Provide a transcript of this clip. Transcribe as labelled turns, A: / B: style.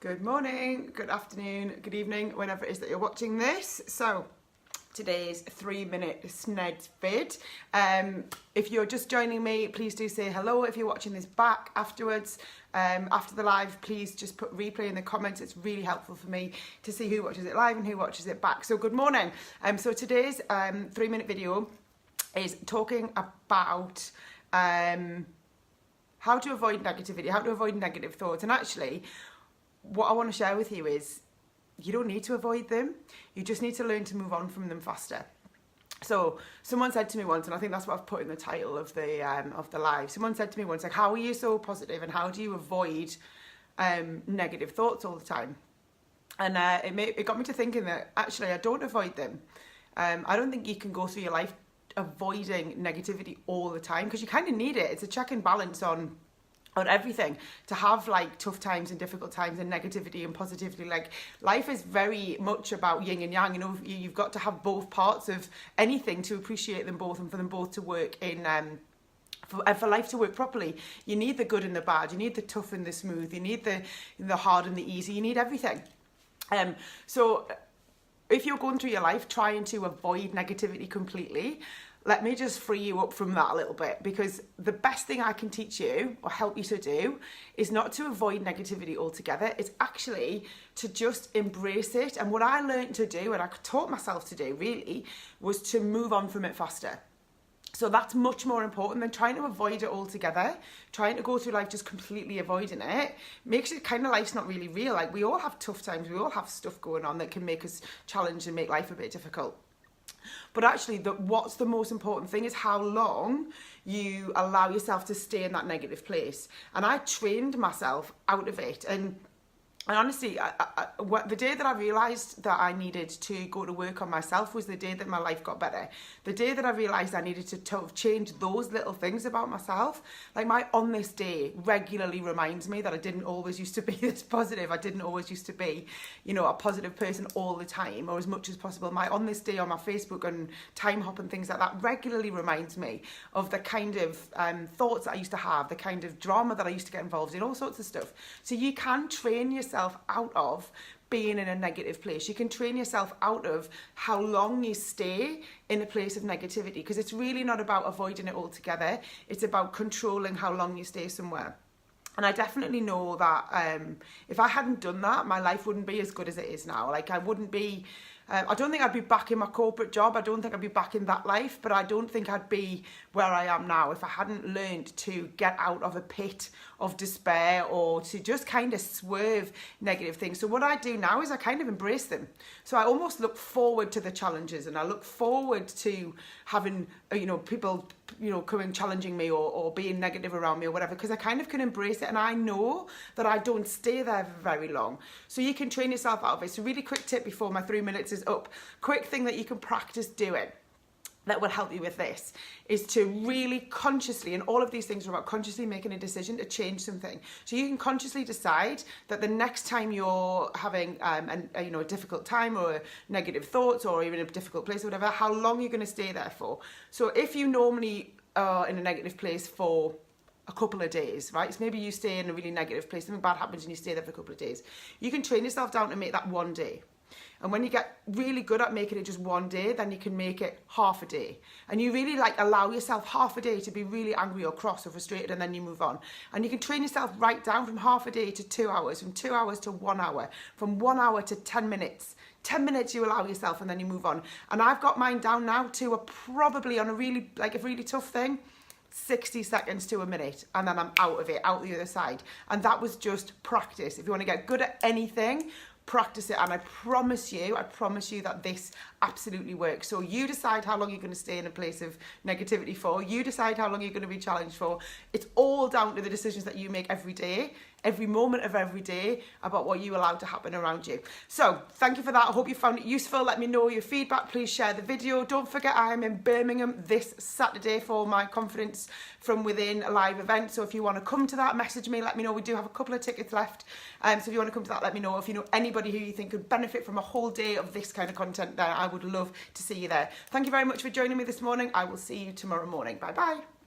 A: Good morning, good afternoon, good evening, whenever it is that you're watching this. So today's 3-minute Sneds vid. If you're just joining me, please do say hello. If you're watching this back afterwards, after the live, please just put replay in the comments. It's really helpful for me to see who watches it live and who watches it back. So good morning. So today's 3-minute video is talking about how to avoid negativity, how to avoid negative thoughts. And actually, what I want to share with you is you don't need to avoid them. You just need to learn to move on from them faster. So someone said to me once, and I think that's what I've put in the title of the live. Someone said to me once, like, how are you so positive and how do you avoid negative thoughts all the time? And it got me to thinking that actually I don't avoid them. I don't think you can go through your life avoiding negativity all the time, because you kind of need it. It's a check and balance on everything, to have like tough times and difficult times and negativity and positivity. Like, life is very much about yin and yang, you know. You've got to have both parts of anything to appreciate them both and for them both to work in for life to work properly. You need the good and the bad, you need the tough and the smooth, you need the hard and the easy, you need everything. So if you're going through your life trying to avoid negativity completely, let me just free you up from that a little bit, because the best thing I can teach you or help you to do is not to avoid negativity altogether. It's actually to just embrace it. And what I learned to do, and I taught myself to do really, was to move on from it faster. So that's much more important than trying to avoid it altogether. Trying to go through life just completely avoiding it makes it kind of, life's not really real. Like, we all have tough times, we all have stuff going on that can make us challenged and make life a bit difficult. But actually, what's the most important thing is how long you allow yourself to stay in that negative place. And I trained myself out of it. And honestly, the day that I realised that I needed to go to work on myself was the day that my life got better. The day that I realised I needed to change those little things about myself. Like, my on this day regularly reminds me that I didn't always used to be this positive. I didn't always used to be, you know, a positive person all the time or as much as possible. My on this day on my Facebook and Time Hop and things like that regularly reminds me of the kind of thoughts that I used to have, the kind of drama that I used to get involved in, all sorts of stuff. So you can train yourself out of being in a negative place. You can train yourself out of how long you stay in a place of negativity, because it's really not about avoiding it altogether. It's about controlling how long you stay somewhere. And I definitely know that if I hadn't done that, my life wouldn't be as good as it is now. Like, I wouldn't be, I don't think I'd be back in my corporate job. I don't think I'd be back in that life, but I don't think I'd be where I am now if I hadn't learned to get out of a pit of despair or to just kind of swerve negative things. So what I do now is I kind of embrace them. So I almost look forward to the challenges, and I look forward to having, you know, people, you know, coming challenging me or being negative around me or whatever, because I kind of can embrace it, and I know that I don't stay there for very long. So you can train yourself out of it. So really quick tip before my 3 minutes is up. Quick thing that you can practice doing that will help you with this is to really consciously, and all of these things are about consciously making a decision to change something. So you can consciously decide that the next time you're having a difficult time or negative thoughts or even a difficult place or whatever, how long you're going to stay there for. So if you normally are in a negative place for a couple of days, right? So maybe you stay in a really negative place, something bad happens and you stay there for a couple of days. You can train yourself down to make that 1 day. And when you get really good at making it just 1 day, then you can make it half a day. And you really allow yourself half a day to be really angry or cross or frustrated, and then you move on. And you can train yourself right down from half a day to 2 hours, from 2 hours to 1 hour, from 1 hour to 10 minutes. 10 minutes you allow yourself, and then you move on. And I've got mine down now to probably on a really tough thing, 60 seconds to a minute, and then I'm out of it, out the other side. And that was just practice. If you want to get good at anything, practice it, and I promise you that this absolutely works. So you decide how long you're going to stay in a place of negativity for. You decide how long you're going to be challenged for. It's all down to the decisions that you make every day, every moment of every day, about what you allow to happen around you. So thank you for that. I hope you found it useful. Let me know your feedback. Please share the video. Don't forget, I am in Birmingham this Saturday for my Confidence from Within live event. So if you want to come to that, message me, let me know. We do have a couple of tickets left. So if you want to come to that, let me know. If you know anybody who you think could benefit from a whole day of this kind of content, then I would love to see you there. Thank you very much for joining me this morning. I will see you tomorrow morning. Bye bye.